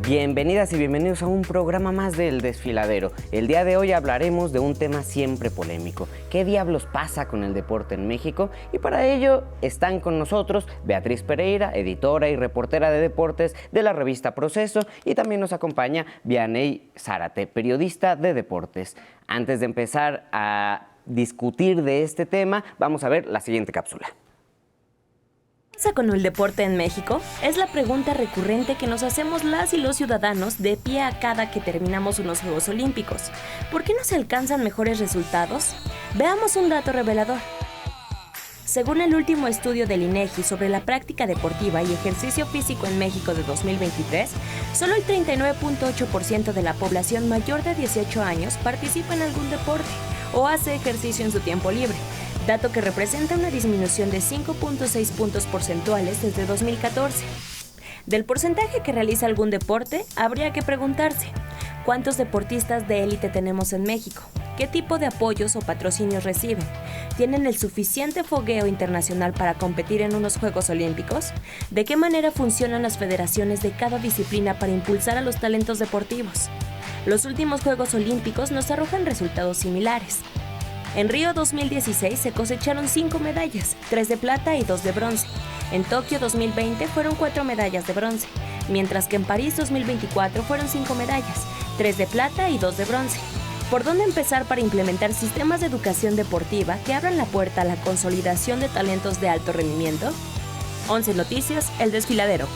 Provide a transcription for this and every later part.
Bienvenidas y bienvenidos a un programa más del Desfiladero. El día de hoy hablaremos de un tema siempre polémico. ¿Qué diablos pasa con el deporte en México? Y para ello están con nosotros Beatriz Pereira, editora y reportera de deportes de la revista Proceso, y también nos acompaña Vianey Zárate, periodista de deportes. Antes de empezar a discutir de este tema, vamos a ver la siguiente cápsula. ¿Qué pasa con el deporte en México? Es la pregunta recurrente que nos hacemos las y los ciudadanos de pie a cada que terminamos unos Juegos Olímpicos. ¿Por qué no se alcanzan mejores resultados? Veamos un dato revelador. Según el último estudio del INEGI sobre la práctica deportiva y ejercicio físico en México de 2023, solo el 39.8% de la población mayor de 18 años participa en algún deporte o hace ejercicio en su tiempo libre, dato que representa una disminución de 5.6 puntos porcentuales desde 2014. Del porcentaje que realiza algún deporte, habría que preguntarse: ¿cuántos deportistas de élite tenemos en México? ¿Qué tipo de apoyos o patrocinios reciben? ¿Tienen el suficiente fogueo internacional para competir en unos Juegos Olímpicos? ¿De qué manera funcionan las federaciones de cada disciplina para impulsar a los talentos deportivos? Los últimos Juegos Olímpicos nos arrojan resultados similares. En Río 2016 se cosecharon 5 medallas, 3 de plata y 2 de bronce. En Tokio 2020 fueron 4 medallas de bronce, mientras que en París 2024 fueron 5 medallas, 3 de plata y 2 de bronce. ¿Por dónde empezar para implementar sistemas de educación deportiva que abran la puerta a la consolidación de talentos de alto rendimiento? 11 Noticias, El Desfiladero.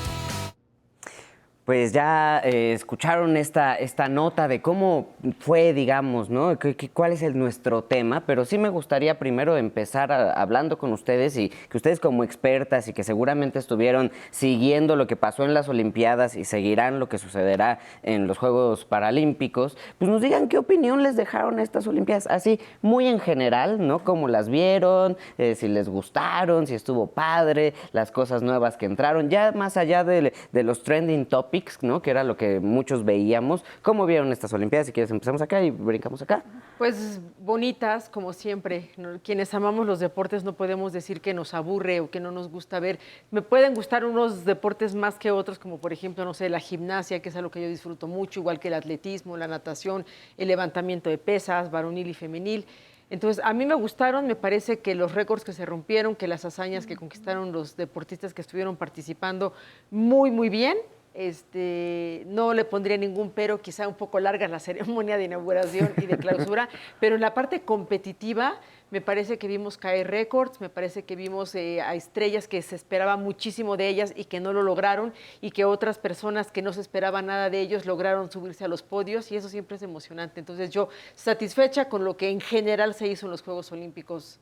Pues ya escucharon esta nota de cómo fue, digamos, ¿no? ¿Cuál es nuestro tema? Pero sí me gustaría primero empezar hablando con ustedes, y que ustedes, como expertas y que seguramente estuvieron siguiendo lo que pasó en las Olimpiadas y seguirán lo que sucederá en los Juegos Paralímpicos, pues nos digan qué opinión les dejaron estas Olimpiadas, así muy en general, ¿no? Cómo las vieron, si les gustaron, si estuvo padre, las cosas nuevas que entraron, ya más allá de los trending topics, ¿no? Que era lo que muchos veíamos. ¿Cómo vieron estas Olimpiadas? Si quieres, empezamos acá y brincamos acá. Pues bonitas, como siempre, ¿no? Quienes amamos los deportes no podemos decir que nos aburre o que no nos gusta ver. Me pueden gustar unos deportes más que otros, como por ejemplo, no sé, la gimnasia, que es algo que yo disfruto mucho, igual que el atletismo, la natación, el levantamiento de pesas, varonil y femenil. Entonces, a mí me gustaron, me parece que los récords que se rompieron, que las hazañas que conquistaron los deportistas que estuvieron participando, muy, muy bien. No le pondría ningún pero, quizá un poco larga la ceremonia de inauguración y de clausura, pero en la parte competitiva me parece que vimos caer récords, me parece que vimos a estrellas que se esperaba muchísimo de ellas y que no lo lograron, y que otras personas que no se esperaba nada de ellos lograron subirse a los podios, y eso siempre es emocionante. Entonces yo satisfecha con lo que en general se hizo en los Juegos Olímpicos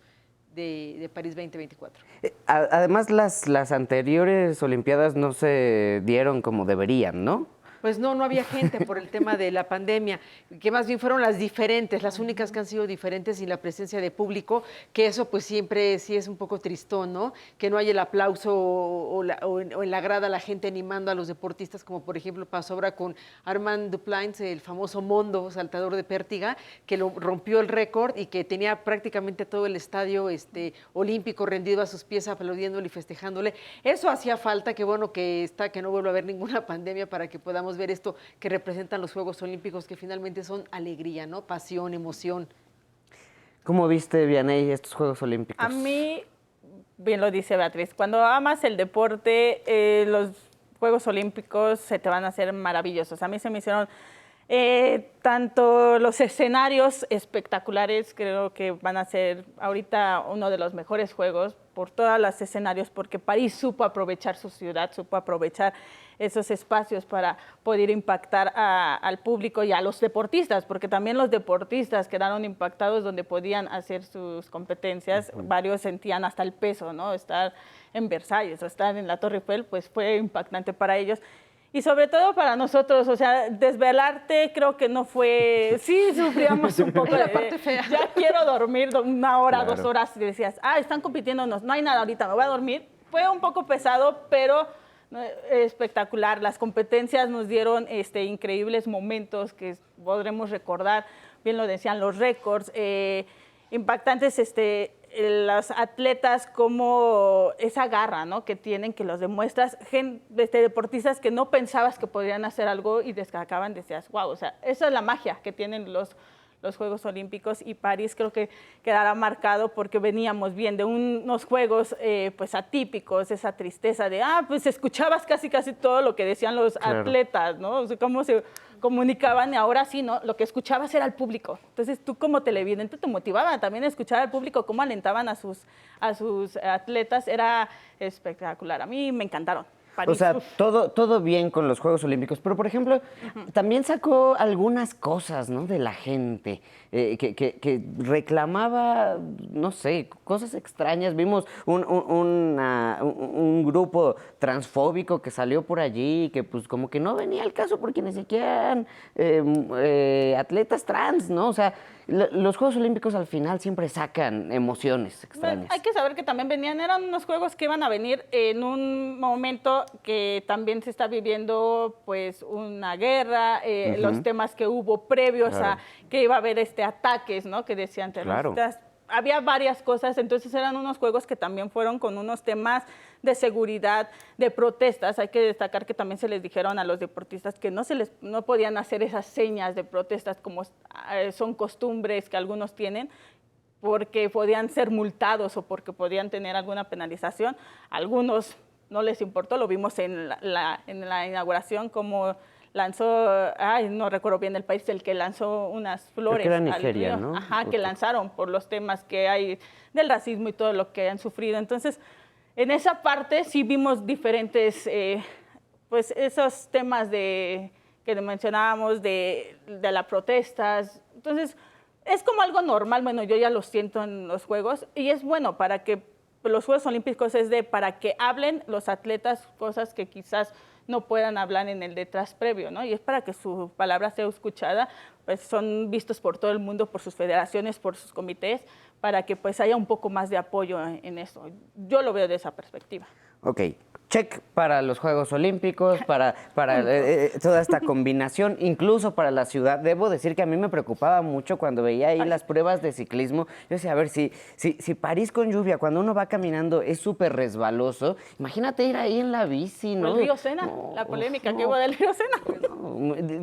de París 2024. Además, las anteriores Olimpiadas no se dieron como deberían, ¿no? Pues no había gente por el tema de la pandemia, que más bien fueron las diferentes, las únicas que han sido diferentes, sin la presencia de público, que eso pues siempre sí es un poco tristón, ¿no? Que no haya el aplauso o en la grada la gente animando a los deportistas, como por ejemplo pasó ahora con Armand Duplantis, el famoso mondo saltador de pértiga, que lo rompió el récord y que tenía prácticamente todo el estadio olímpico rendido a sus pies, aplaudiéndole y festejándole. Eso hacía falta, que bueno que no vuelva a haber ninguna pandemia para que podamos ver esto que representan los Juegos Olímpicos, que finalmente son alegría, ¿no? Pasión, emoción. ¿Cómo viste, Vianey, estos Juegos Olímpicos? A mí, bien lo dice Beatriz, cuando amas el deporte, los Juegos Olímpicos se te van a hacer maravillosos. A mí se me hicieron tanto los escenarios espectaculares, creo que van a ser ahorita uno de los mejores juegos por todos los escenarios, porque París supo aprovechar su ciudad, supo aprovechar esos espacios para poder impactar al público y a los deportistas, porque también los deportistas quedaron impactados donde podían hacer sus competencias. Varios sentían hasta el peso, ¿no? Estar en Versalles o estar en la Torre Eiffel, pues fue impactante para ellos. Y sobre todo para nosotros, o sea, desvelarte creo que no fue... Sí, sufríamos un poco. La parte fea. Ya quiero dormir 1 hora, Claro. 2 horas, y decías, están compitiendo, no hay nada ahorita, me voy a dormir. Fue un poco pesado, pero espectacular. Las competencias nos dieron increíbles momentos que podremos recordar. Bien lo decían los récords, impactantes los atletas como esa garra, ¿no? Que tienen, que los demuestras, deportistas que no pensabas que podrían hacer algo y destacaban, decías, wow, o sea, esa es la magia que tienen los Juegos Olímpicos, y París creo que quedará marcado porque veníamos bien de unos Juegos pues atípicos, esa tristeza de, pues escuchabas casi todo lo que decían los atletas, ¿no? O sea, cómo se comunicaban, y ahora sí, ¿no? Lo que escuchabas era al público. Entonces tú como televidente te motivaba también a escuchar al público cómo alentaban a sus atletas, era espectacular. A mí me encantaron. París, o sea, todo bien con los Juegos Olímpicos, pero por ejemplo, también sacó algunas cosas, ¿no? De la gente, que reclamaba, no sé, cosas extrañas. Vimos un grupo transfóbico que salió por allí, que pues como que no venía al caso porque ni siquiera eran atletas trans, ¿no? O sea, los Juegos Olímpicos al final siempre sacan emociones extrañas. Hay que saber que también eran unos juegos que iban a venir en un momento que también se está viviendo pues una guerra, los temas que hubo previos a que iba a haber ataques, ¿no? Que decían terroristas. Había varias cosas, entonces eran unos juegos que también fueron con unos temas de seguridad, de protestas. Hay que destacar que también se les dijeron a los deportistas que no podían hacer esas señas de protestas como son costumbres que algunos tienen, porque podían ser multados o porque podían tener alguna penalización. Algunos no les importó, lo vimos en la inauguración, como lanzó, no recuerdo bien el país, el que lanzó unas flores. Creo que era Nigeria, ¿no? Que lanzaron por los temas que hay del racismo y todo lo que han sufrido. Entonces, en esa parte sí vimos diferentes, pues esos temas que mencionábamos de las protestas. Entonces, es como algo normal, bueno, yo ya lo siento en los Juegos, y es bueno para que los Juegos Olímpicos para que hablen los atletas cosas que quizás no puedan hablar en el detrás previo, ¿no? Y es para que su palabra sea escuchada, pues son vistos por todo el mundo, por sus federaciones, por sus comités, para que pues haya un poco más de apoyo en eso. Yo lo veo de esa perspectiva. Ok, check para los Juegos Olímpicos, para toda esta combinación, incluso para la ciudad. Debo decir que a mí me preocupaba mucho cuando veía ahí las pruebas de ciclismo. Yo decía, a ver, si París con lluvia, cuando uno va caminando, es súper resbaloso, imagínate ir ahí en la bici, ¿no? El río Sena, la polémica que hubo del río Sena.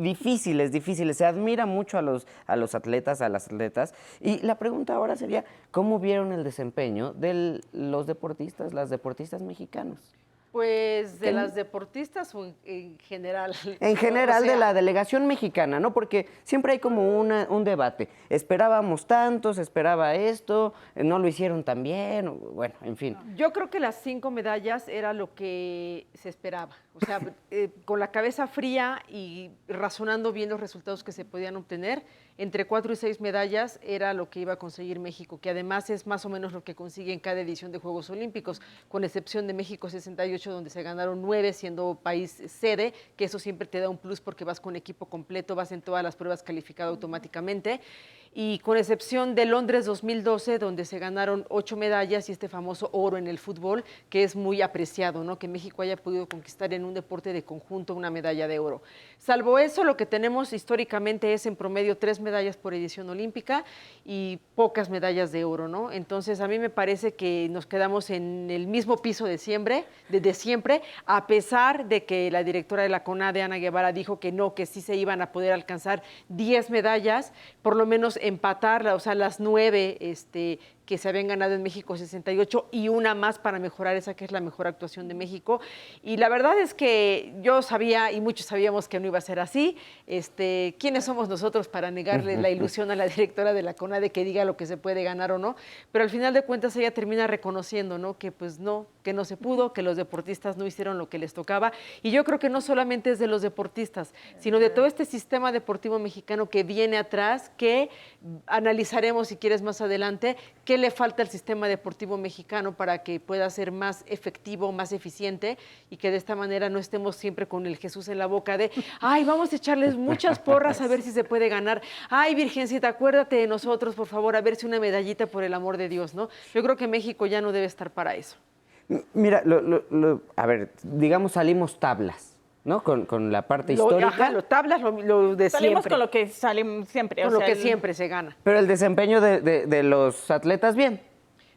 Difíciles. Se admira mucho a los atletas, a las atletas. Y la pregunta ahora sería, ¿cómo vieron el desempeño de los deportistas, las deportistas mexicanas? Pues de las deportistas o en general. En general, de la delegación mexicana, ¿no? Porque siempre hay como un debate. Esperábamos tanto, se esperaba esto, no lo hicieron tan bien, bueno, en fin. Yo creo que las 5 medallas era lo que se esperaba. O sea, con la cabeza fría y razonando bien los resultados que se podían obtener, entre 4 y 6 medallas era lo que iba a conseguir México, que además es más o menos lo que consigue en cada edición de Juegos Olímpicos, con excepción de México 68, donde se ganaron 9, siendo país sede, que eso siempre te da un plus porque vas con equipo completo, vas en todas las pruebas calificado automáticamente. Y con excepción de Londres 2012, donde se ganaron 8 medallas y este famoso oro en el fútbol, que es muy apreciado, ¿no? Que México haya podido conquistar en un deporte de conjunto una medalla de oro. Salvo eso, lo que tenemos históricamente es en promedio 3 medallas por edición olímpica y pocas medallas de oro, ¿no? Entonces, a mí me parece que nos quedamos en el mismo piso de siempre, a pesar de que la directora de la CONADE, Ana Guevara, dijo que no, que sí se iban a poder alcanzar 10 medallas, por lo menos empatar, o sea, las 9 que se habían ganado en México 68 y una más para mejorar esa que es la mejor actuación de México. Y la verdad es que yo sabía y muchos sabíamos que no iba a ser así. ¿Quiénes somos nosotros para negarle la ilusión a la directora de la CONADE que diga lo que se puede ganar o no? Pero al final de cuentas ella termina reconociendo, ¿no? Que pues no, que no se pudo, que los deportistas no hicieron lo que les tocaba. Y yo creo que no solamente es de los deportistas, sino de todo este sistema deportivo mexicano que viene atrás, que analizaremos si quieres más adelante, qué le falta al sistema deportivo mexicano para que pueda ser más efectivo, más eficiente y que de esta manera no estemos siempre con el Jesús en la boca de, ay, vamos a echarles muchas porras a ver si se puede ganar. Ay, Virgencita, acuérdate de nosotros, por favor, a ver si una medallita por el amor de Dios, ¿no? Yo creo que México ya no debe estar para eso. Mira, a ver, digamos salimos tablas, ¿no? Con la parte histórica. Ajá, lo tablas, lo de Salimos siempre. con lo que salimos siempre. Con lo que siempre se gana. Pero el desempeño de los atletas, bien.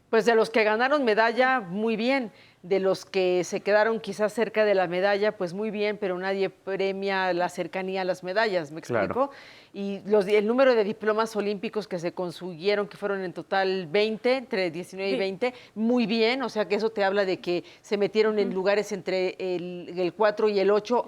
Pues de los que ganaron medalla, muy bien. De los que se quedaron quizás cerca de la medalla, pues muy bien, pero nadie premia la cercanía a las medallas, ¿me explico? Claro. Y el número de diplomas olímpicos que se consiguieron, que fueron en total 20, entre 19 y 20, muy bien, o sea que eso te habla de que se metieron en lugares entre el 4 y el 8,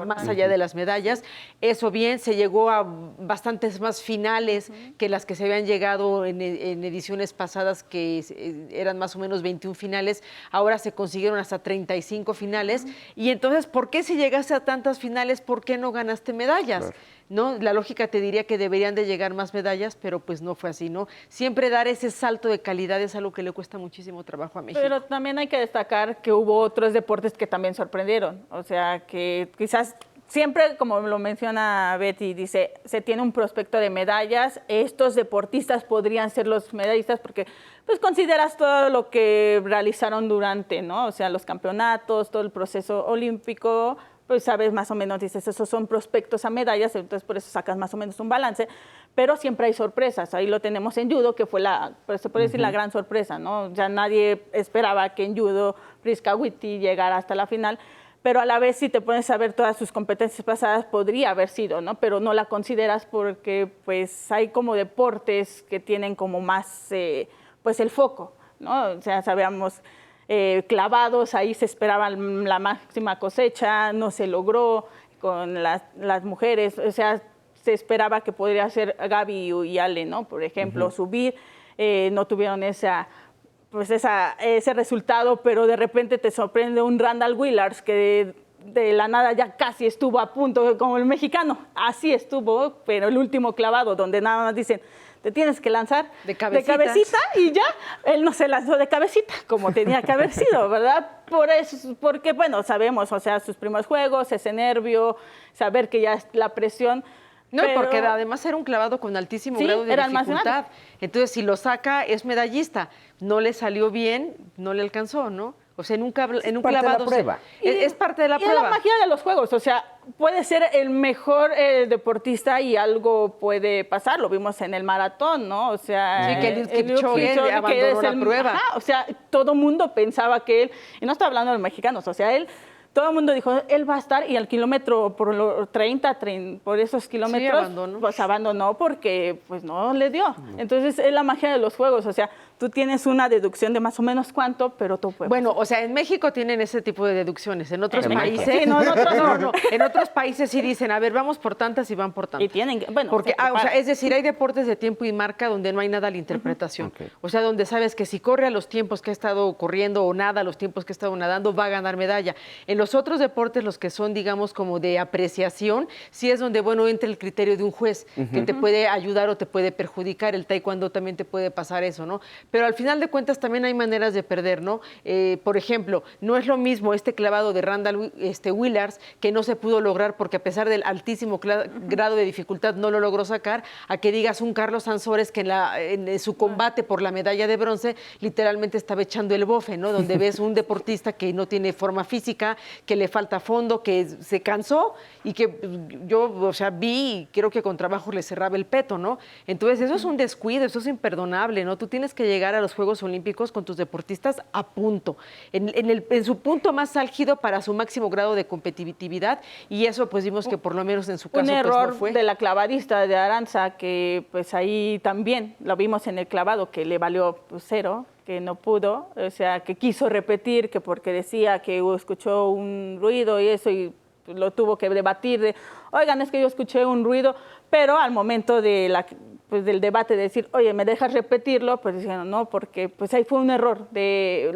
más allá de las medallas. Eso bien, se llegó a bastantes más finales que las que se habían llegado en ediciones pasadas, que eran más o menos 21 finales, ahora se consiguieron hasta 35 finales. Y entonces, ¿por qué si llegaste a tantas finales, por qué no ganaste medallas? Claro. ¿No? La lógica te diría que deberían de llegar más medallas, pero pues no fue así, ¿no? Siempre dar ese salto de calidad es algo que le cuesta muchísimo trabajo a México. Pero también hay que destacar que hubo otros deportes que también sorprendieron. O sea, que quizás siempre, como lo menciona Betty, dice, se tiene un prospecto de medallas, estos deportistas podrían ser los medallistas porque pues consideras todo lo que realizaron durante, ¿no? O sea, los campeonatos, todo el proceso olímpico, pues sabes más o menos, dices, esos son prospectos a medallas, entonces por eso sacas más o menos un balance, pero siempre hay sorpresas. Ahí lo tenemos en judo, que fue pues se puede decir la gran sorpresa, ¿no? Ya nadie esperaba que en judo Priska Witty llegara hasta la final, pero a la vez si te pones a ver todas sus competencias pasadas podría haber sido, ¿no? Pero no la consideras porque pues hay como deportes que tienen como más pues el foco, ¿no? O sea, sabíamos clavados, ahí se esperaba la máxima cosecha, no se logró con las mujeres, o sea, se esperaba que podría ser Gaby y Ale, ¿no? Por ejemplo, subir, no tuvieron ese resultado, pero de repente te sorprende un Randall Willars que de la nada ya casi estuvo a punto, como el mexicano, así estuvo, pero el último clavado, donde nada más dicen, te tienes que lanzar de cabecita y ya, él no se lanzó de cabecita, como tenía que haber sido, ¿verdad? Por eso, porque, bueno, sabemos, o sea, sus primeros juegos, ese nervio, saber que ya es la presión. No, pero porque además era un clavado con altísimo grado de dificultad. Entonces, si lo saca, es medallista. No le salió bien, no le alcanzó, ¿no? O sea, en un clavado... Es parte de la prueba. Es la magia de los juegos, o sea, puede ser el mejor deportista y algo puede pasar, lo vimos en el maratón, ¿no? O sea, sí, que Eliud Kipchoge abandonó la prueba. Ajá, o sea, todo mundo pensaba que él, y no está hablando de los mexicanos, o sea, todo el mundo dijo, él va a estar, y al kilómetro por los 30, por esos kilómetros, pues abandonó porque pues no le dio. Entonces, es la magia de los juegos, o sea, tú tienes una deducción de más o menos cuánto, pero tú puedes. Bueno, o sea, en México tienen ese tipo de deducciones. En otros países. Sí, no. En otros países sí dicen, a ver, vamos por tantas y van por tantas. Y tienen, bueno. Porque, o sea, es decir, hay deportes de tiempo y marca donde no hay nada a la interpretación. O sea, donde sabes que si corre a los tiempos que ha estado corriendo o nada a los tiempos que ha estado nadando, va a ganar medalla. En los otros deportes, los que son, digamos, como de apreciación, sí es donde, bueno, entra el criterio de un juez que te puede ayudar o te puede perjudicar. El taekwondo también te puede pasar eso, ¿no? Pero al final de cuentas también hay maneras de perder, ¿no? Por ejemplo, no es lo mismo este clavado de Randall Willars, que no se pudo lograr porque a pesar del altísimo grado de dificultad no lo logró sacar, a que digas un Carlos Sansores que en su combate por la medalla de bronce literalmente estaba echando el bofe, ¿no? Donde ves un deportista que no tiene forma física, que le falta fondo, que se cansó y que yo, o sea, vi y creo que con trabajo le cerraba el peto, ¿no? Entonces eso es un descuido, eso es imperdonable, ¿no? Tú tienes que llegar a los Juegos Olímpicos con tus deportistas a punto, en su punto más álgido para su máximo grado de competitividad, y eso pues vimos que por lo menos en su caso un error pues, no fue. De la clavadista de Aranza, que pues ahí también lo vimos en el clavado, que le valió pues, 0, que no pudo, o sea, que quiso repetir, que porque decía que escuchó un ruido y eso, y lo tuvo que debatir, oigan, es que yo escuché un ruido, pero al momento de del debate de decir, oye, ¿me dejas repetirlo? Pues dijeron, no, porque pues ahí fue un error.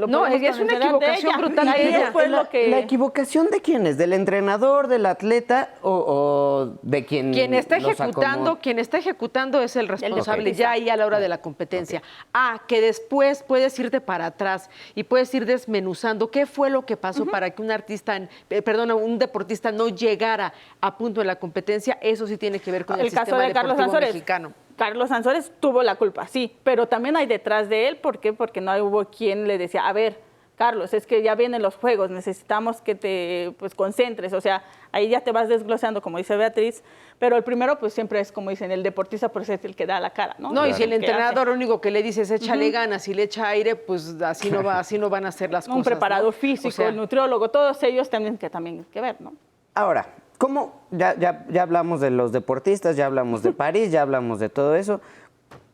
No, es una equivocación brutal de ella. ¿La equivocación de quién es? ¿Del entrenador, del atleta o de quien está ejecutando? Quien está ejecutando es el responsable, ya ahí a la hora de la competencia. Que después puedes irte para atrás y puedes ir desmenuzando qué fue lo que pasó para que un deportista no llegara a punto en la competencia. Eso sí tiene que ver con el sistema deportivo mexicano. Carlos Sansores tuvo la culpa, sí, pero también hay detrás de él, ¿por qué? Porque no hubo quien le decía, a ver, Carlos, es que ya vienen los juegos, necesitamos que te pues, concentres, o sea, ahí ya te vas desglosando, como dice Beatriz, pero el primero pues siempre es como dicen, el deportista pues es el que da la cara, ¿no? No, y si el que entrenador hace. lo único que le dice es échale ganas y le echa aire, pues así no van a hacer las cosas. Un preparador ¿no? físico, O sea, el nutriólogo, todos ellos también que ver, ¿no? Ahora, ¿cómo? Ya hablamos de los deportistas, ya hablamos de París, ya hablamos de todo eso.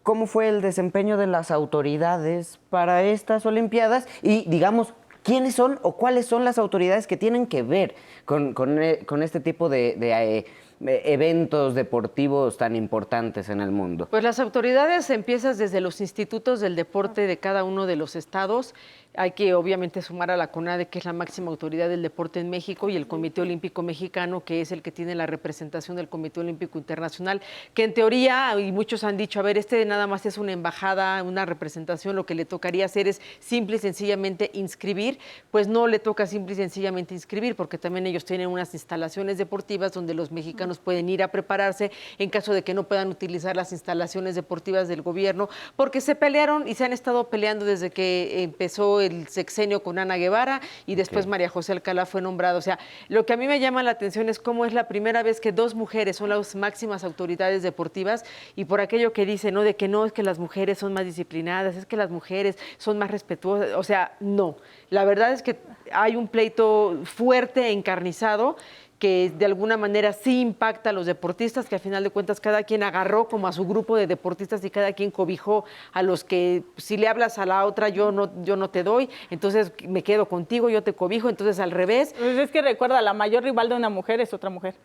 ¿Cómo fue el desempeño de las autoridades para estas Olimpiadas? Y, digamos, ¿quiénes son o cuáles son las autoridades que tienen que ver con este tipo de eventos deportivos tan importantes en el mundo? Pues las autoridades empiezas desde los institutos del deporte de cada uno de los estados. Hay que obviamente sumar a la CONADE, que es la máxima autoridad del deporte en México, y el Comité Olímpico Mexicano, que es el que tiene la representación del Comité Olímpico Internacional, que en teoría, y muchos han dicho, a ver, nada más es una embajada, una representación, lo que le tocaría hacer es simple y sencillamente inscribir. Pues no le toca simple y sencillamente inscribir, porque también ellos tienen unas instalaciones deportivas donde los mexicanos pueden ir a prepararse en caso de que no puedan utilizar las instalaciones deportivas del gobierno, porque se pelearon y se han estado peleando desde que empezó el sexenio con Ana Guevara y después María José Alcalá fue nombrada. O sea, lo que a mí me llama la atención es cómo es la primera vez que dos mujeres son las máximas autoridades deportivas, y por aquello que dice, ¿no? De que no, es que las mujeres son más disciplinadas, es que las mujeres son más respetuosas. O sea, no. La verdad es que hay un pleito fuerte, encarnizado, que de alguna manera sí impacta a los deportistas, que a final de cuentas cada quien agarró como a su grupo de deportistas y cada quien cobijó a los que si le hablas a la otra yo no te doy, entonces me quedo contigo, yo te cobijo, entonces al revés. Pues es que recuerda, la mayor rival de una mujer es otra mujer.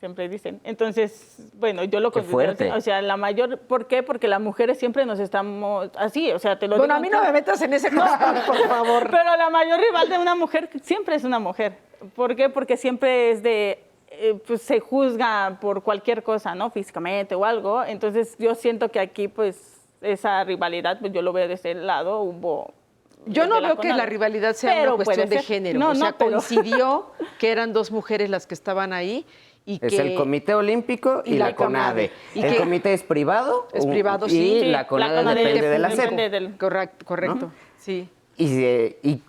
Siempre dicen. Entonces, bueno, yo lo Qué considero fuerte. así. O sea, la mayor, ¿por qué? Porque las mujeres siempre nos estamos así, o sea, te lo Bueno, digo. a mí no me metas en ese costal, por favor. Pero la mayor rival de una mujer siempre es una mujer. ¿Por qué? Porque siempre es pues se juzga por cualquier cosa, ¿no? Físicamente o algo. Entonces, yo siento que aquí, pues, esa rivalidad, pues yo lo veo de ese lado, hubo... Yo no de la veo que CONADE. la rivalidad sea Pero una cuestión puede de ser. género. No, o sea, no, pero- coincidió que eran dos mujeres las que estaban ahí. Y Es que el Comité Olímpico y, y la la CONADE. CONADE. Y ¿El que- comité es privado? Es privado, y sí. Sí, la CONADE, la CONADE depende de la depende SEP. del- Correcto, sí. ¿Y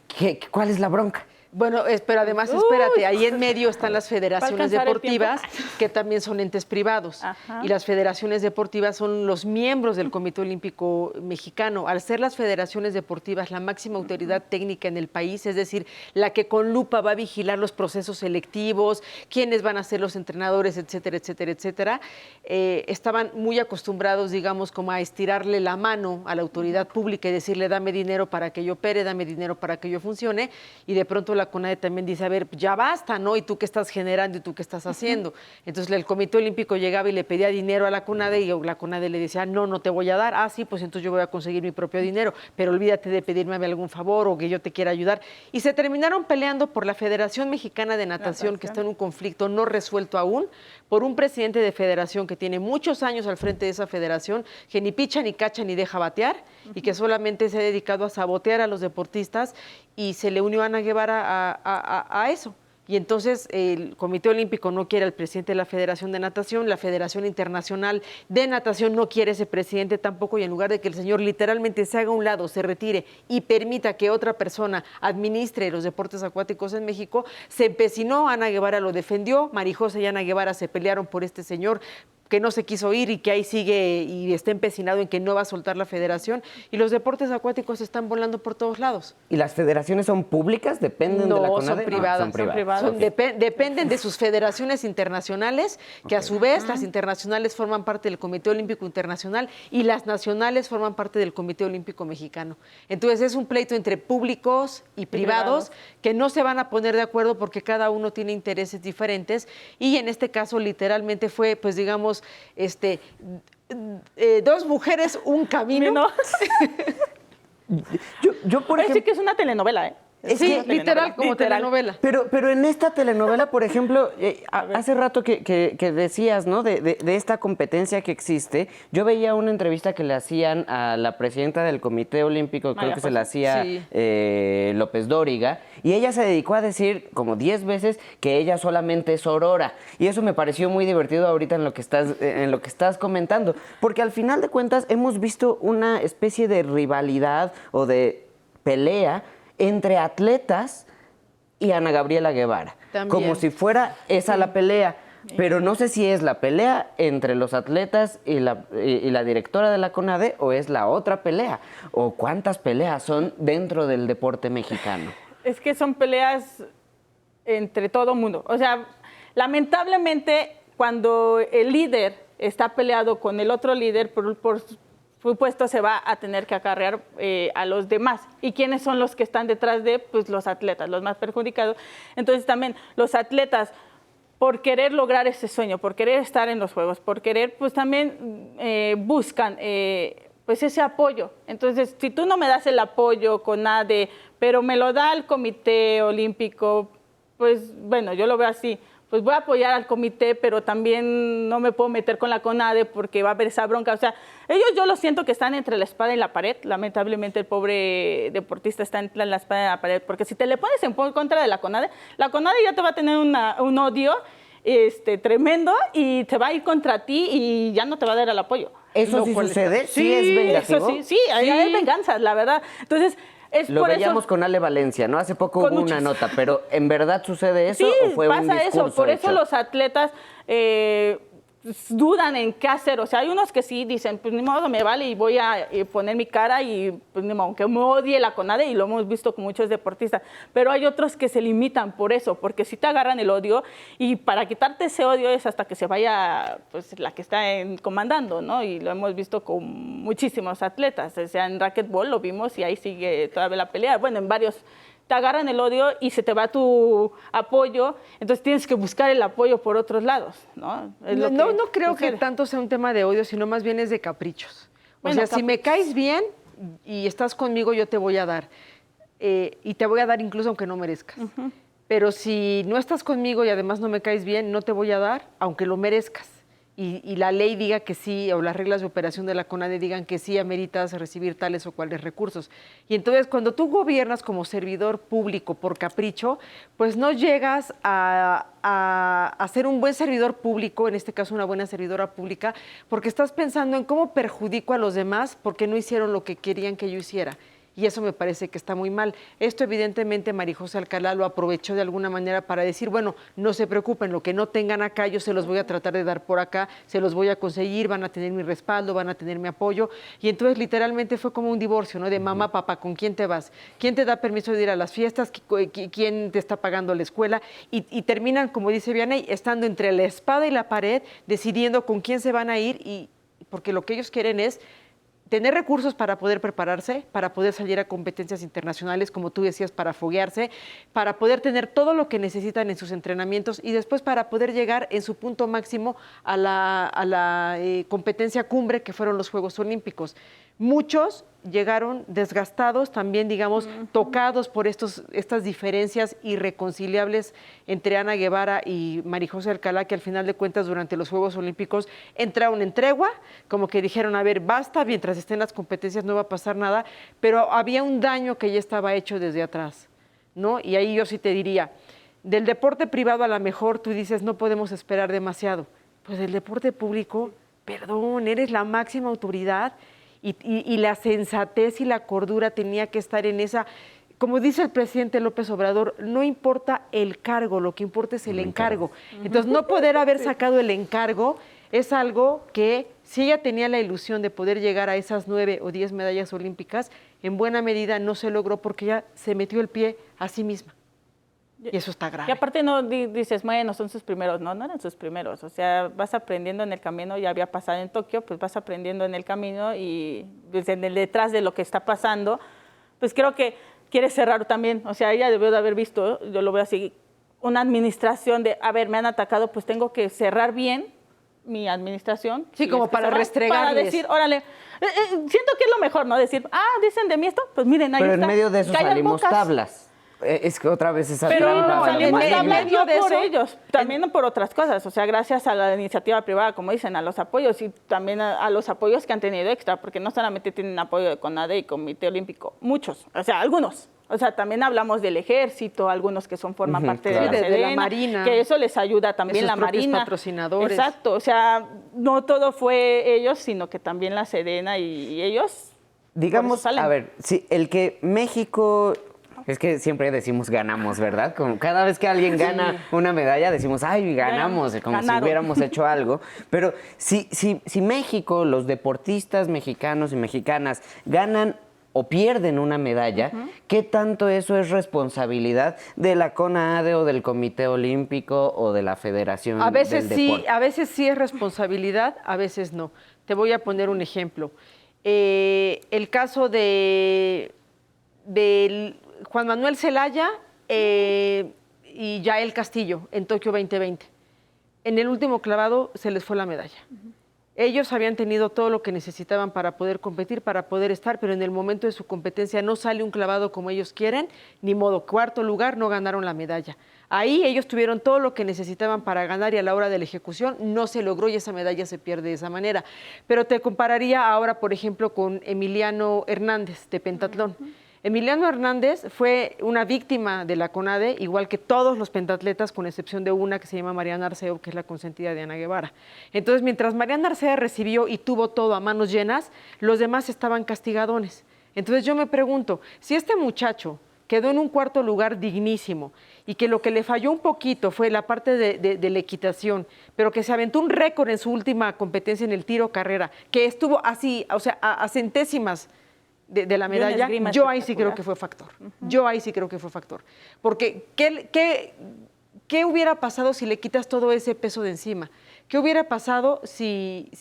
cuál es la bronca? Bueno, pero además, espérate, ahí en medio están las federaciones alcanzar el deportivas, tiempo. que también son entes privados. Ajá. Y las federaciones deportivas son los miembros del Comité Olímpico Mexicano. Al ser las federaciones deportivas la máxima autoridad técnica en el país, es decir, la que con lupa va a vigilar los procesos selectivos, quiénes van a ser los entrenadores, etcétera, etcétera, etcétera, estaban muy acostumbrados, digamos, como a estirarle la mano a la autoridad pública y decirle, dame dinero para que yo opere, dame dinero para que yo funcione, y de pronto la CONADE también dice, a ver, ya basta, ¿no? ¿Y tú qué estás generando y tú qué estás haciendo? Entonces el Comité Olímpico llegaba y le pedía dinero a la CONADE y la CONADE le decía, no te voy a dar. Ah, sí, pues entonces yo voy a conseguir mi propio dinero, pero olvídate de pedirme algún favor o que yo te quiera ayudar. Y se terminaron peleando por la Federación Mexicana de Natación, que está en un conflicto no resuelto aún, por un presidente de federación que tiene muchos años al frente de esa federación, que ni picha, ni cacha, ni deja batear, y que solamente se ha dedicado a sabotear a los deportistas, y se le unió a Ana Guevara a eso. Y entonces el Comité Olímpico no quiere al presidente de la Federación de Natación, la Federación Internacional de Natación no quiere ese presidente tampoco, y en lugar de que el señor literalmente se haga a un lado, se retire y permita que otra persona administre los deportes acuáticos en México, se empecinó, Ana Guevara lo defendió, Marijosa y Ana Guevara se pelearon por este señor que no se quiso ir y que ahí sigue y está empecinado en que no va a soltar la federación, y los deportes acuáticos están volando por todos lados. ¿Y las federaciones son públicas? ¿Dependen de la No, CONADE? son privadas. Son privadas. privadas. Ok. Dependen de sus federaciones internacionales, que a Ok. su vez las internacionales forman parte del Comité Olímpico Internacional y las nacionales forman parte del Comité Olímpico Mexicano. Entonces es un pleito entre públicos y privados que no se van a poner de acuerdo porque cada uno tiene intereses diferentes, y en este caso literalmente fue, pues digamos, dos mujeres, un camino. No. Yo por Parece ejemplo... que es una telenovela, ¿eh? Sí, una telenovela, literal, como literal. telenovela. Pero en esta telenovela, por ejemplo, hace rato que decías, ¿no? De esta competencia que existe, yo veía una entrevista que le hacían a la presidenta del Comité Olímpico, creo María que se José. la hacía Sí. López Dóriga, y ella se dedicó a decir como 10 veces que ella solamente es Aurora. Y eso me pareció muy divertido ahorita en lo que estás comentando, porque al final de cuentas hemos visto una especie de rivalidad o de pelea entre atletas y Ana Gabriela Guevara. También. Como si fuera esa la pelea. Pero no sé si es la pelea entre los atletas y la directora de la CONADE o es la otra pelea. O cuántas peleas son dentro del deporte mexicano. Es que son peleas entre todo mundo. O sea, lamentablemente, cuando el líder está peleado con el otro líder, por supuesto se va a tener que acarrear a los demás. ¿Y quiénes son los que están detrás de? Pues los atletas, los más perjudicados. Entonces también los atletas, por querer lograr ese sueño, por querer estar en los Juegos, por querer, pues también buscan pues ese apoyo. Entonces, si tú no me das el apoyo con CONADE, pero me lo da el Comité Olímpico, pues bueno, yo lo veo así. Pues voy a apoyar al comité, pero también no me puedo meter con la CONADE porque va a haber esa bronca. O sea, ellos yo lo siento que están entre la espada y la pared. Lamentablemente el pobre deportista está entre la espada y la pared, porque si te le pones en contra de la CONADE ya te va a tener un odio tremendo y te va a ir contra ti y ya no te va a dar el apoyo. ¿Eso sí sucede? ¿Sí es vengativo? Eso sí, hay venganzas, la verdad. Entonces, lo veíamos con Ale Valencia, ¿no? Hace poco hubo una nota, pero ¿en verdad sucede eso sí, o fue un discurso eso. Por eso hecho? los atletas dudan en qué hacer. O sea, hay unos que sí dicen, pues ni modo, me vale y voy a poner mi cara y pues ni modo, aunque me odie la CONADE, y lo hemos visto con muchos deportistas. Pero hay otros que se limitan por eso, porque si te agarran el odio y para quitarte ese odio es hasta que se vaya pues la que está comandando, ¿no? Y lo hemos visto con muchísimos atletas. O sea, en racquetball lo vimos y ahí sigue todavía la pelea. Bueno, en varios te agarran el odio y se te va tu apoyo, entonces tienes que buscar el apoyo por otros lados, ¿no? No creo que tanto sea un tema de odio, sino más bien es de caprichos. O sea, si me caes bien y estás conmigo, yo te voy a dar. Y te voy a dar incluso aunque no merezcas. Pero si no estás conmigo y además no me caes bien, no te voy a dar aunque lo merezcas. Y la ley diga que sí, o las reglas de operación de la CONADE digan que sí ameritas recibir tales o cuales recursos. Y entonces, cuando tú gobiernas como servidor público por capricho, pues no llegas a ser un buen servidor público, en este caso una buena servidora pública, porque estás pensando en cómo perjudico a los demás porque no hicieron lo que querían que yo hiciera. Y eso me parece que está muy mal. Esto evidentemente María José Alcalá lo aprovechó de alguna manera para decir, bueno, no se preocupen, lo que no tengan acá yo se los voy a tratar de dar por acá, se los voy a conseguir, van a tener mi respaldo, van a tener mi apoyo. Y entonces literalmente fue como un divorcio, ¿no? De mamá, papá, ¿con quién te vas? ¿Quién te da permiso de ir a las fiestas? ¿Quién te está pagando la escuela? Y terminan, como dice Vianey, estando entre la espada y la pared, decidiendo con quién se van a ir, porque lo que ellos quieren es tener recursos para poder prepararse, para poder salir a competencias internacionales, como tú decías, para foguearse, para poder tener todo lo que necesitan en sus entrenamientos y después para poder llegar en su punto máximo a la competencia cumbre que fueron los Juegos Olímpicos. Muchos llegaron desgastados, también, digamos, tocados por estas diferencias irreconciliables entre Ana Guevara y María José Alcalá, que al final de cuentas durante los Juegos Olímpicos entraron en tregua, como que dijeron, a ver, basta, mientras estén las competencias no va a pasar nada, pero había un daño que ya estaba hecho desde atrás, ¿no? Y ahí yo sí te diría, del deporte privado a lo mejor tú dices, no podemos esperar demasiado, pues del deporte público, perdón, eres la máxima autoridad. Y la sensatez y la cordura tenía que estar en esa, como dice el presidente López Obrador, no importa el cargo, lo que importa es el encargo. Entonces, no poder haber sacado el encargo es algo que, si ella tenía la ilusión de poder llegar a esas 9 o 10 medallas olímpicas, en buena medida no se logró porque ella se metió el pie a sí misma. Y eso está grave. Y aparte no dices, bueno, son sus primeros. No eran sus primeros. O sea, vas aprendiendo en el camino, ya había pasado en Tokio, pues vas aprendiendo en el camino y pues, detrás de lo que está pasando, pues creo que quiere cerrar también. O sea, ella debió de haber visto, yo lo veo así, una administración de, a ver, me han atacado, pues tengo que cerrar bien mi administración. Sí, como para restregarles. Para decir, órale, siento que es lo mejor, ¿no? Decir, dicen de mí esto, pues miren, ahí Pero está. en medio de eso Callan salimos bocas. tablas. Es que otra vez esa Pero trampa. no, salimos en medio de por eso, ellos, también por otras cosas, o sea, gracias a la iniciativa privada, como dicen, a los apoyos y también a los apoyos que han tenido extra, porque no solamente tienen apoyo de CONADE y Comité Olímpico, muchos, o sea, algunos. O sea, también hablamos del ejército, algunos que forman parte claro. de la Sedena, la Marina. que eso les ayuda también Esos la propios Marina. patrocinadores. Exacto, o sea, no todo fue ellos, sino que también la Sedena y ellos. Digamos, salen. a ver, si el que México Es que siempre decimos ganamos, ¿verdad? Como cada vez que alguien gana una medalla decimos, ay, ganamos, como si Ganaron. hubiéramos hecho algo. Pero si México, los deportistas mexicanos y mexicanas ganan o pierden una medalla, ¿qué tanto eso es responsabilidad de la CONADE o del Comité Olímpico o de la Federación A veces del sí, Deporte? a veces sí es responsabilidad, a veces no. Te voy a poner un ejemplo. El caso de Juan Manuel Zelaya y Yael Castillo en Tokio 2020. En el último clavado se les fue la medalla. Ellos habían tenido todo lo que necesitaban para poder competir, para poder estar, pero en el momento de su competencia no sale un clavado como ellos quieren, ni modo, cuarto lugar, no ganaron la medalla. Ahí ellos tuvieron todo lo que necesitaban para ganar y a la hora de la ejecución no se logró y esa medalla se pierde de esa manera. Pero te compararía ahora, por ejemplo, con Emiliano Hernández de pentatlón. Emiliano Hernández fue una víctima de la CONADE, igual que todos los pentatletas, con excepción de una que se llama Mariana Arceo, que es la consentida de Ana Guevara. Entonces, mientras Mariana Arceo recibió y tuvo todo a manos llenas, los demás estaban castigadones. Entonces yo me pregunto, si este muchacho quedó en un cuarto lugar dignísimo y que lo que le falló un poquito fue la parte de la equitación, pero que se aventó un récord en su última competencia en el tiro carrera, que estuvo así, o sea, a centésimas de la medalla, yo ahí sí creo que fue factor. Yo ahí sí creo que fue factor. Porque, ¿qué hubiera pasado si le quitas todo ese peso de encima? ¿Qué hubiera pasado si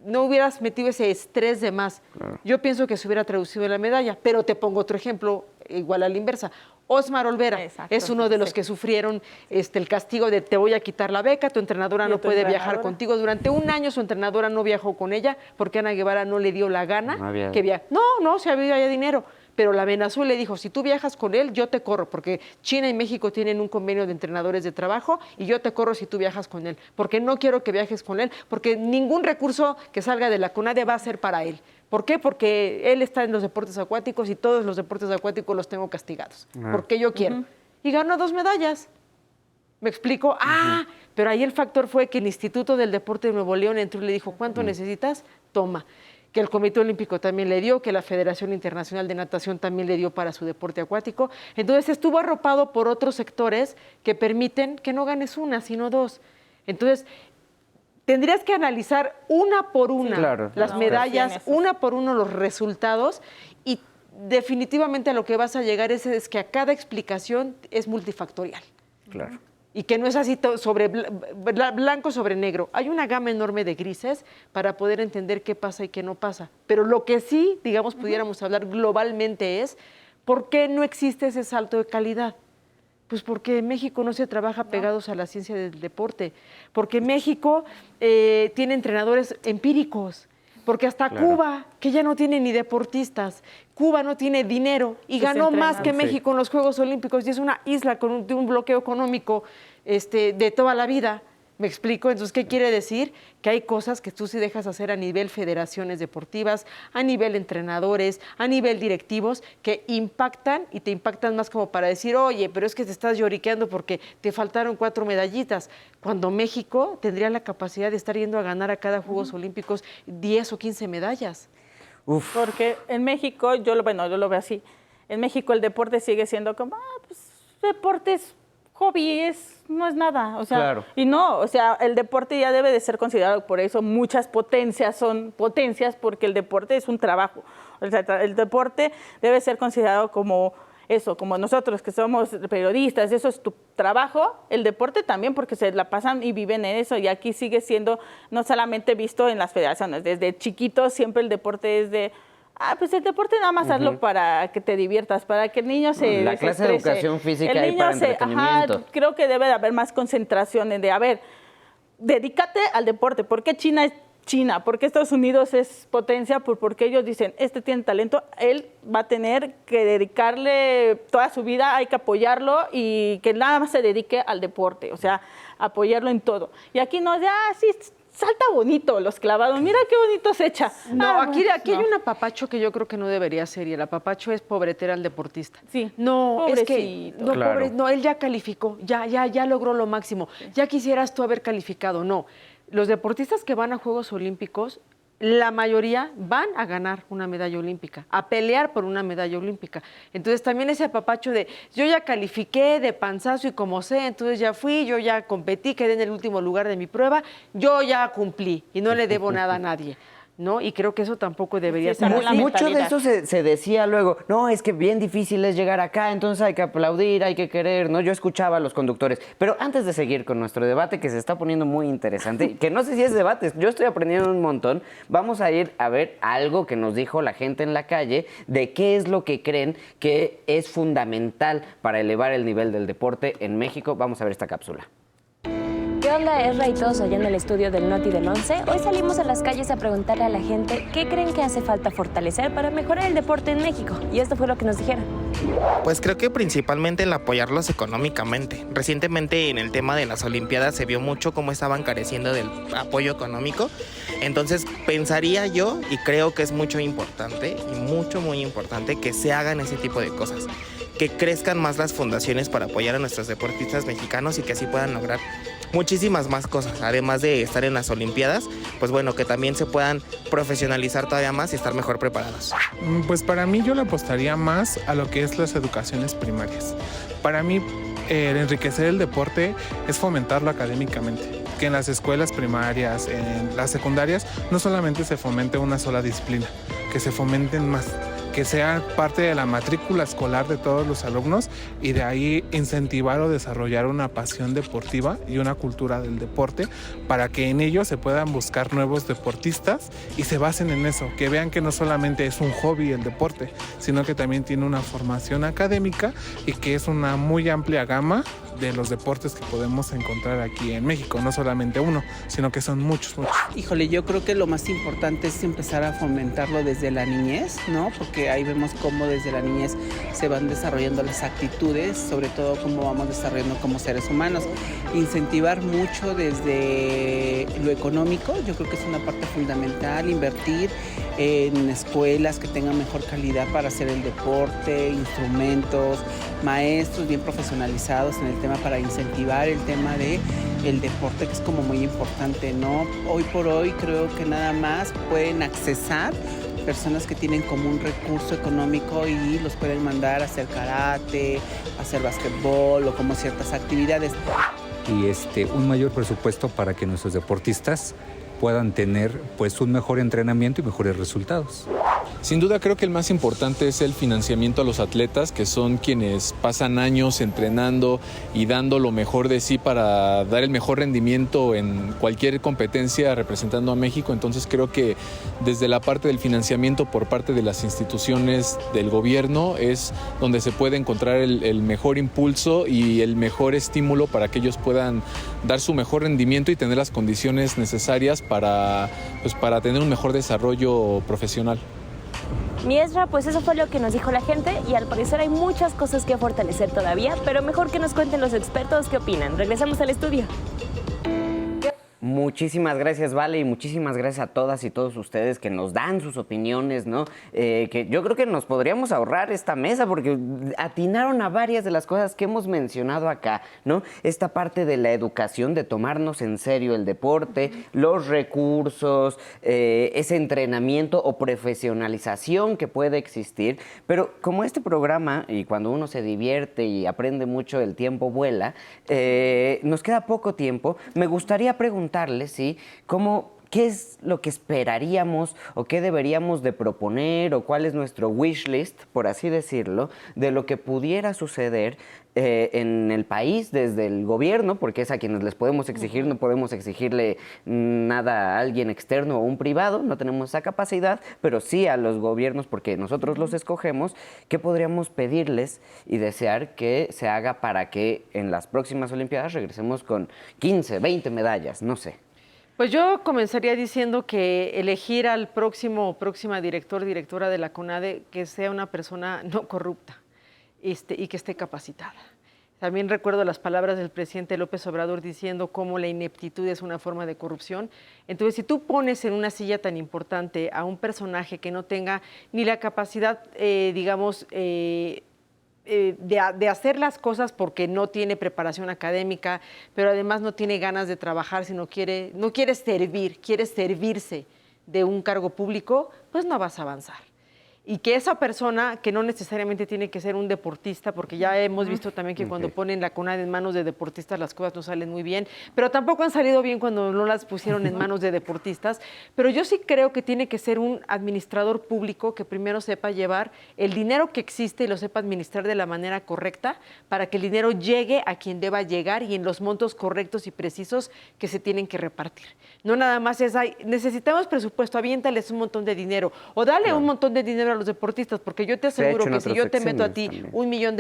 no hubieras metido ese estrés de más? Claro. Yo pienso que se hubiera traducido en la medalla, pero te pongo otro ejemplo igual a la inversa. Osmar Olvera es uno de los que sufrieron el castigo de te voy a quitar la beca, tu entrenadora no puede viajar contigo. Durante un año su entrenadora no viajó con ella porque Ana Guevara no le dio la gana que viaje. No, se había dinero. Pero la amenazó y le dijo, si tú viajas con él, yo te corro, porque China y México tienen un convenio de entrenadores de trabajo y yo te corro si tú viajas con él, porque no quiero que viajes con él, porque ningún recurso que salga de la CONADE va a ser para él. ¿Por qué? Porque él está en los deportes acuáticos y todos los deportes acuáticos los tengo castigados, porque yo quiero. Y ganó 2 medallas. ¿Me explico? Pero ahí el factor fue que el Instituto del Deporte de Nuevo León entró y le dijo, ¿cuánto necesitas? Toma. Que el Comité Olímpico también le dio, que la Federación Internacional de Natación también le dio para su deporte acuático. Entonces estuvo arropado por otros sectores que permiten que no ganes una, sino 2. Entonces, tendrías que analizar una por una las medallas, una por uno los resultados y definitivamente a lo que vas a llegar es que a cada explicación es multifactorial. Claro. Y que no es así sobre blanco sobre negro. Hay una gama enorme de grises para poder entender qué pasa y qué no pasa. Pero lo que sí, digamos, pudiéramos hablar globalmente es ¿por qué no existe ese salto de calidad? Pues porque en México no se trabaja pegados a la ciencia del deporte, porque México tiene entrenadores empíricos, porque hasta Cuba, que ya no tiene ni deportistas, Cuba no tiene dinero y ganó más que México en los Juegos Olímpicos y es una isla con un bloqueo económico de toda la vida. ¿Me explico? Entonces, ¿qué quiere decir? Que hay cosas que tú sí dejas hacer a nivel federaciones deportivas, a nivel entrenadores, a nivel directivos, que impactan y te impactan más como para decir, oye, pero es que te estás lloriqueando porque te faltaron 4 medallitas, cuando México tendría la capacidad de estar yendo a ganar a cada Juegos Olímpicos 10 o 15 medallas. Uf. Porque en México, yo lo veo así, en México el deporte sigue siendo como, deportes hobby, no es nada, o sea, y no, o sea, el deporte ya debe de ser considerado, por eso muchas potencias son potencias, porque el deporte es un trabajo, o sea, el deporte debe ser considerado como eso, como nosotros que somos periodistas, eso es tu trabajo, el deporte también, porque se la pasan y viven en eso, y aquí sigue siendo no solamente visto en las federaciones, desde chiquitos siempre el deporte es de, pues el deporte nada más hazlo para que te diviertas, para que el niño se la clase de educación física hay para entretenimiento. Creo que debe de haber más concentración en dedícate al deporte. ¿Por qué China es China? ¿Por qué Estados Unidos es potencia? Porque ellos dicen, este tiene talento, él va a tener que dedicarle toda su vida, hay que apoyarlo y que nada más se dedique al deporte, o sea, apoyarlo en todo. Y aquí no, sí, salta bonito los clavados, mira qué bonito se echa. No, aquí hay un apapacho que yo creo que no debería ser, y el apapacho es pobretera al deportista. Sí, no, pobrecito. Es que, no, no, él ya calificó, ya logró lo máximo, ya quisieras tú haber calificado, no. Los deportistas que van a Juegos Olímpicos la mayoría van a ganar una medalla olímpica, a pelear por una medalla olímpica. Entonces también ese apapacho de yo ya califiqué de panzazo y como sé, entonces ya fui, yo ya competí, quedé en el último lugar de mi prueba, yo ya cumplí y no le debo nada a nadie, ¿no? Y creo que eso tampoco debería ser también así. la Mucho de mentalidad. eso se decía luego, no, es que bien difícil es llegar acá, entonces hay que aplaudir, hay que querer, ¿no? Yo escuchaba a los conductores. Pero antes de seguir con nuestro debate, que se está poniendo muy interesante, que no sé si es debate, yo estoy aprendiendo un montón, vamos a ir a ver algo que nos dijo la gente en la calle de qué es lo que creen que es fundamental para elevar el nivel del deporte en México. Vamos a ver esta cápsula. ¿Qué onda, Ezra y todos allá en el estudio del Noti del 11? Hoy salimos a las calles a preguntarle a la gente qué creen que hace falta fortalecer para mejorar el deporte en México. Y esto fue lo que nos dijeron. Pues creo que principalmente el apoyarlos económicamente. Recientemente en el tema de las Olimpiadas se vio mucho cómo estaban careciendo del apoyo económico. Entonces pensaría yo, y creo que es mucho importante, y muy importante, que se hagan ese tipo de cosas. Que crezcan más las fundaciones para apoyar a nuestros deportistas mexicanos y que así puedan lograr muchísimas más cosas, además de estar en las Olimpiadas, pues bueno, que también se puedan profesionalizar todavía más y estar mejor preparados. Pues para mí yo le apostaría más a lo que es las educaciones primarias. Para mí el enriquecer el deporte es fomentarlo académicamente, que en las escuelas primarias, en las secundarias, no solamente se fomente una sola disciplina, que se fomenten más, que sea parte de la matrícula escolar de todos los alumnos y de ahí incentivar o desarrollar una pasión deportiva y una cultura del deporte para que en ello se puedan buscar nuevos deportistas y se basen en eso, que vean que no solamente es un hobby el deporte, sino que también tiene una formación académica y que es una muy amplia gama de los deportes que podemos encontrar aquí en México, no solamente uno, sino que son muchos. Híjole, yo creo que lo más importante es empezar a fomentarlo desde la niñez, ¿no? Porque ahí vemos cómo desde la niñez se van desarrollando las actitudes, sobre todo cómo vamos desarrollando como seres humanos. Incentivar mucho desde lo económico, yo creo que es una parte fundamental, invertir en escuelas que tengan mejor calidad para hacer el deporte, instrumentos, maestros bien profesionalizados en el tema para incentivar el tema de el deporte, que es como muy importante, ¿no? Hoy por hoy creo que nada más pueden accesar personas que tienen como un recurso económico y los pueden mandar a hacer karate, a hacer basquetbol o como ciertas actividades. Y un mayor presupuesto para que nuestros deportistas puedan tener pues un mejor entrenamiento y mejores resultados. Sin duda creo que el más importante es el financiamiento a los atletas, que son quienes pasan años entrenando y dando lo mejor de sí para dar el mejor rendimiento en cualquier competencia representando a México. Entonces creo que desde la parte del financiamiento por parte de las instituciones del gobierno es donde se puede encontrar el mejor impulso y el mejor estímulo para que ellos puedan dar su mejor rendimiento y tener las condiciones necesarias para tener un mejor desarrollo profesional. Mi Ezra, pues eso fue lo que nos dijo la gente y al parecer hay muchas cosas que fortalecer todavía, pero mejor que nos cuenten los expertos qué opinan. Regresamos al estudio. Muchísimas gracias, Vale, y muchísimas gracias a todas y todos ustedes que nos dan sus opiniones, ¿no? Que yo creo que nos podríamos ahorrar esta mesa porque atinaron a varias de las cosas que hemos mencionado acá, ¿no? Esta parte de la educación, de tomarnos en serio el deporte, los recursos, ese entrenamiento o profesionalización que puede existir. Pero como este programa, y cuando uno se divierte y aprende mucho, el tiempo vuela, nos queda poco tiempo, me gustaría preguntarles, ¿sí? ¿Qué es lo que esperaríamos o qué deberíamos de proponer o cuál es nuestro wish list, por así decirlo, de lo que pudiera suceder en el país desde el gobierno, porque es a quienes les podemos exigir, no podemos exigirle nada a alguien externo o un privado, no tenemos esa capacidad, pero sí a los gobiernos porque nosotros los escogemos? ¿Qué podríamos pedirles y desear que se haga para que en las próximas Olimpiadas regresemos con 15, 20 medallas? No sé. Pues yo comenzaría diciendo que elegir al próximo o próxima directora de la CONADE que sea una persona no corrupta y que esté capacitada. También recuerdo las palabras del presidente López Obrador diciendo cómo la ineptitud es una forma de corrupción. Entonces, si tú pones en una silla tan importante a un personaje que no tenga ni la capacidad, de hacer las cosas porque no tiene preparación académica, pero además no tiene ganas de trabajar, sino no quiere servir, quiere servirse de un cargo público, pues no vas a avanzar. Y que esa persona, que no necesariamente tiene que ser un deportista, porque ya hemos visto también que cuando ponen la CONADE en manos de deportistas las cosas no salen muy bien, pero tampoco han salido bien cuando no las pusieron en manos de deportistas. Pero yo sí creo que tiene que ser un administrador público que primero sepa llevar el dinero que existe y lo sepa administrar de la manera correcta para que el dinero llegue a quien deba llegar y en los montos correctos y precisos que se tienen que repartir. No nada más es, ay, necesitamos presupuesto, aviéntales un montón de dinero o dale un montón de dinero a los deportistas, porque yo te aseguro que si yo te meto a ti $1 millón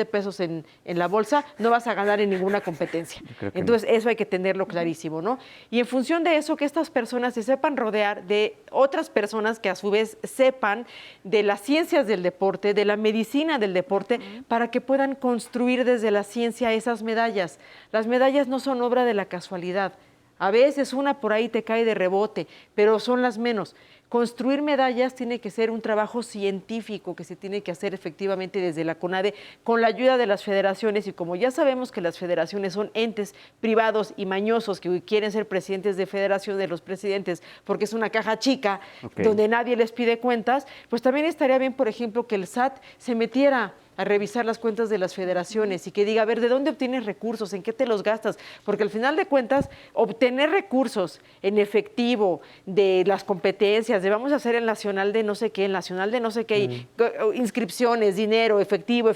en la bolsa, no vas a ganar en ninguna competencia. Entonces, eso hay que tenerlo clarísimo, ¿no? Y en función de eso, que estas personas se sepan rodear de otras personas que a su vez sepan de las ciencias del deporte, de la medicina del deporte, para que puedan construir desde la ciencia esas medallas. Las medallas no son obra de la casualidad. A veces una por ahí te cae de rebote, pero son las menos. Construir medallas tiene que ser un trabajo científico que se tiene que hacer efectivamente desde la CONADE con la ayuda de las federaciones y como ya sabemos que las federaciones son entes privados y mañosos que quieren ser presidentes de federación de los presidentes porque es una caja chica donde nadie les pide cuentas, pues también estaría bien, por ejemplo, que el SAT se metiera a revisar las cuentas de las federaciones y que diga, a ver, ¿de dónde obtienes recursos? ¿En qué te los gastas? Porque al final de cuentas, obtener recursos en efectivo de las competencias, de vamos a hacer el nacional de no sé qué, el nacional de no sé qué, inscripciones, dinero, efectivo,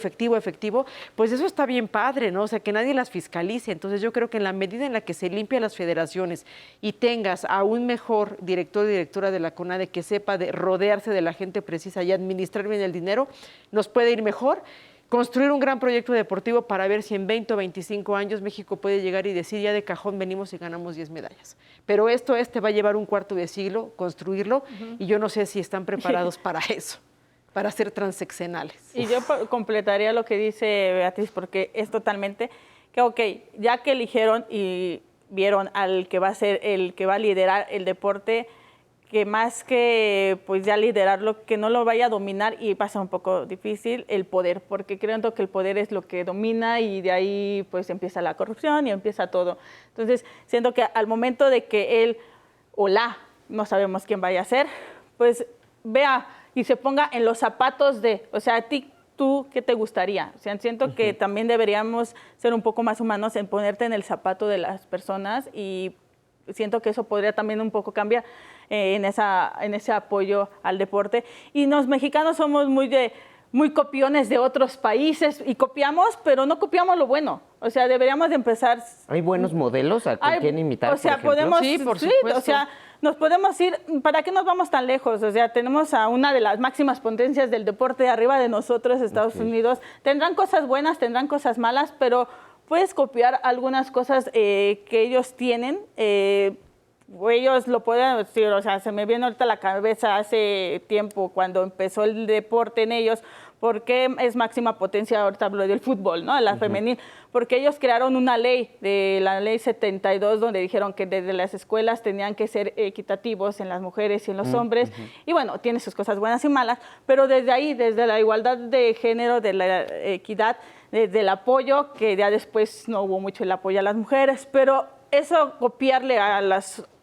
pues eso está bien padre, ¿no? O sea, que nadie las fiscalice. Entonces yo creo que en la medida en la que se limpia las federaciones y tengas a un mejor director y directora de la CONADE que sepa de rodearse de la gente precisa y administrar bien el dinero, nos puede ir mejor. Construir un gran proyecto deportivo para ver si en 20 o 25 años México puede llegar y decir ya de cajón venimos y ganamos 10 medallas. Pero esto va a llevar un cuarto de siglo construirlo y yo no sé si están preparados para eso, para ser transeccionales. Y yo completaría lo que dice Beatriz porque es totalmente que, ok, ya que eligieron y vieron al que va a ser el que va a liderar el deporte, que más que pues ya liderarlo, que no lo vaya a dominar y pasa un poco difícil el poder, porque creo que el poder es lo que domina y de ahí pues empieza la corrupción y empieza todo. Entonces, siento que al momento de que él o no sabemos quién vaya a ser, pues vea y se ponga en los zapatos de, o sea, a ti, ¿tú qué te gustaría? O sea, siento que también deberíamos ser un poco más humanos en ponerte en el zapato de las personas y siento que eso podría también un poco cambiar en ese apoyo al deporte. Y los mexicanos somos muy copiones de otros países y copiamos, pero no copiamos lo bueno. O sea, deberíamos de empezar... ¿Hay buenos modelos a quién imitar, o sea, por ejemplo? Sí, por supuesto. O sea, nos podemos ir... ¿Para qué nos vamos tan lejos? O sea, tenemos a una de las máximas potencias del deporte arriba de nosotros, Estados Unidos. Tendrán cosas buenas, tendrán cosas malas, pero puedes copiar algunas cosas que ellos tienen. Ellos lo pueden decir, o sea, se me viene ahorita a la cabeza hace tiempo cuando empezó el deporte en ellos, porque es máxima potencia, ahorita hablo del fútbol, ¿no? La femenil, porque ellos crearon una ley, de la ley 72, donde dijeron que desde las escuelas tenían que ser equitativos en las mujeres y en los hombres, y bueno, tiene sus cosas buenas y malas, pero desde ahí, desde la igualdad de género, de la equidad, desde el apoyo, que ya después no hubo mucho el apoyo a las mujeres, pero eso copiarle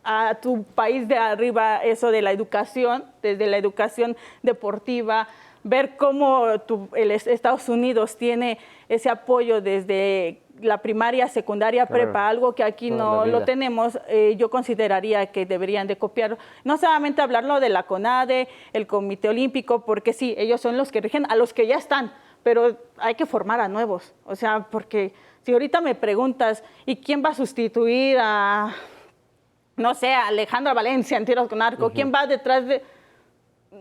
a tu país de arriba, eso de la educación, desde la educación deportiva, ver cómo Estados Unidos tiene ese apoyo desde la primaria, secundaria, prepa, algo que aquí no lo tenemos, yo consideraría que deberían de copiar, no solamente hablarlo de la CONADE, el Comité Olímpico, porque sí, ellos son los que rigen a los que ya están, pero hay que formar a nuevos, o sea, porque si ahorita me preguntas, ¿y quién va a sustituir a, no sé, a Alejandra Valencia en tiros con arco? ¿Quién va detrás de...?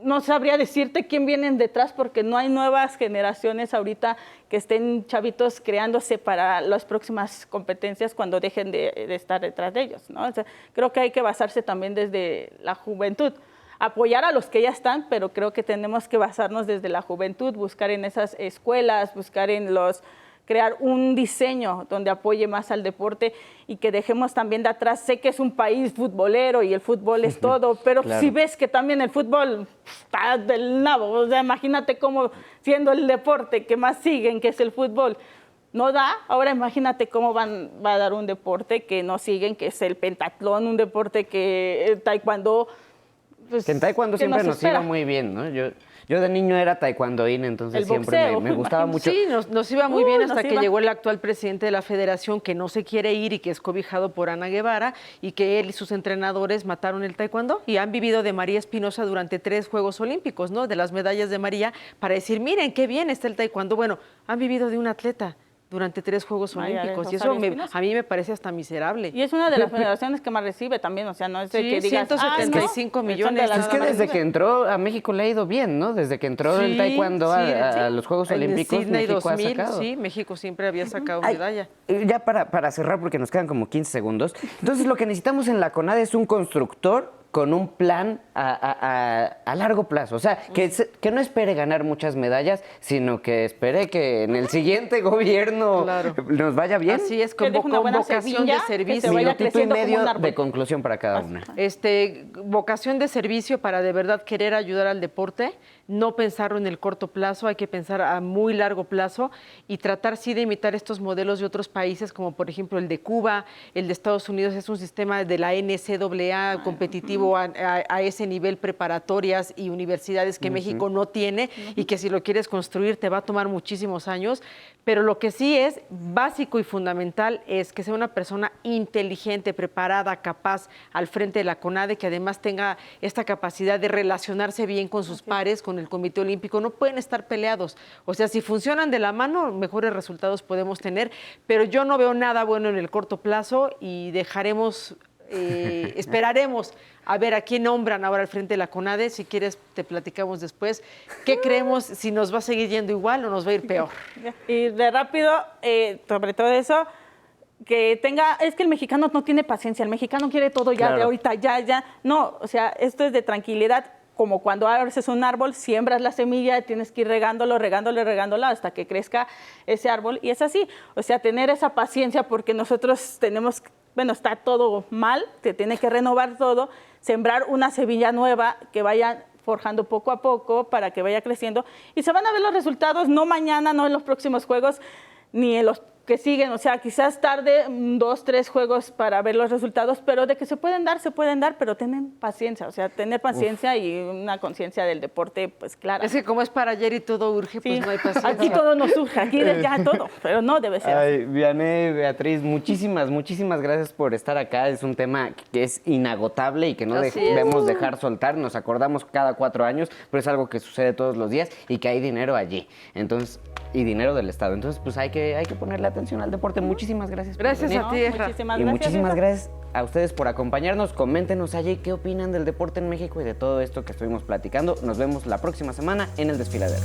No sabría decirte quién vienen detrás porque no hay nuevas generaciones ahorita que estén chavitos creándose para las próximas competencias cuando dejen de estar detrás de ellos, ¿no? O sea, creo que hay que basarse también desde la juventud. Apoyar a los que ya están, pero creo que tenemos que basarnos desde la juventud, buscar en esas escuelas, buscar en crear un diseño donde apoye más al deporte y que dejemos también de atrás. Sé que es un país futbolero y el fútbol es todo, pero si ves que también el fútbol está del nabo, o sea, imagínate cómo siendo el deporte que más siguen, que es el fútbol, no da. Ahora imagínate cómo va a dar un deporte que no siguen, que es el pentatlón, un deporte que taekwondo. pues, Que en taekwondo ¿qué siempre nos nos iba espera? muy bien, ¿no? Yo de niño era taekwondoín, entonces El siempre boxeo, me gustaba mucho. Sí, nos iba muy bien nos hasta que iba. llegó el actual presidente de la federación, que no se quiere ir y que es cobijado por Ana Guevara, y que él y sus entrenadores mataron el taekwondo y han vivido de María Espinosa durante 3 Juegos Olímpicos, ¿no? De las medallas de María, para decir, miren, qué bien está el taekwondo. Bueno, han vivido de un atleta durante 3 Juegos María del Olímpicos, y eso Rosario Espinosa. a mí me parece hasta miserable. Y es una de las federaciones que más recibe también, o sea, no es de Sí, que digas, 175 "Ah, no, millones. son de las Es que más desde que recibe". entró a México le ha ido bien, ¿no? Desde que entró el Sí, taekwondo sí, a sí. los Juegos En Olímpicos, Sydney México 2000, ha sacado. sí, México siempre había sacado Ay, medalla. ya para cerrar, porque nos quedan como 15 segundos. Entonces, lo que necesitamos en la CONADE es un constructor con un plan a largo plazo. O sea, que no espere ganar muchas medallas, sino que espere que en el siguiente gobierno Claro. nos vaya bien. Así es, Que con deje una buena vocación semilla, de que servicio. se vaya Minutito y creciendo como medio un árbol. de conclusión para cada una. Vocación de servicio para de verdad querer ayudar al deporte, no pensarlo en el corto plazo, hay que pensar a muy largo plazo y tratar sí de imitar estos modelos de otros países, como por ejemplo el de Cuba, el de Estados Unidos, es un sistema de la NCAA competitivo a ese nivel, preparatorias y universidades que México no tiene y que si lo quieres construir te va a tomar muchísimos años, pero lo que sí es básico y fundamental es que sea una persona inteligente, preparada, capaz al frente de la CONADE, que además tenga esta capacidad de relacionarse bien con sus pares, con el Comité Olímpico. No pueden estar peleados. O sea, si funcionan de la mano, mejores resultados podemos tener, pero yo no veo nada bueno en el corto plazo y esperaremos a ver a quién nombran ahora al frente de la CONADE. Si quieres, te platicamos después. ¿Qué creemos? Si nos va a seguir yendo igual o nos va a ir peor. Y de rápido, sobre todo eso, es que el mexicano no tiene paciencia, el mexicano quiere todo ya, Claro. de ahorita, ya. No, o sea, esto es de tranquilidad, como cuando haces un árbol, siembras la semilla, tienes que ir regándolo hasta que crezca ese árbol, y es así, o sea, tener esa paciencia porque nosotros tenemos, está todo mal, se tiene que renovar todo, sembrar una semilla nueva que vaya forjando poco a poco para que vaya creciendo, y se van a ver los resultados, no mañana, no en los próximos juegos, ni en los que siguen, o sea, quizás tarde 2, 3 juegos para ver los resultados, pero de que se pueden dar, pero tienen paciencia, o sea, tener paciencia y una conciencia del deporte, pues clara. Es que como es para ayer y todo urge, pues Sí, no hay paciencia. aquí todo nos surge, aquí ya todo, pero no debe ser así. Ay, Vianey, Beatriz, muchísimas gracias por estar acá. Es un tema que es inagotable y que no Así es. debemos dejar soltar. Nos acordamos cada 4 años, pero es algo que sucede todos los días y que hay dinero allí. Entonces, y dinero del Estado. Entonces, pues hay que ponerle atención al deporte. Muchísimas gracias. por Gracias venir. a ti, Efra. Muchísimas Y gracias. muchísimas Efra. gracias a ustedes por acompañarnos. Coméntenos allí qué opinan del deporte en México y de todo esto que estuvimos platicando. Nos vemos la próxima semana en El Desfiladero.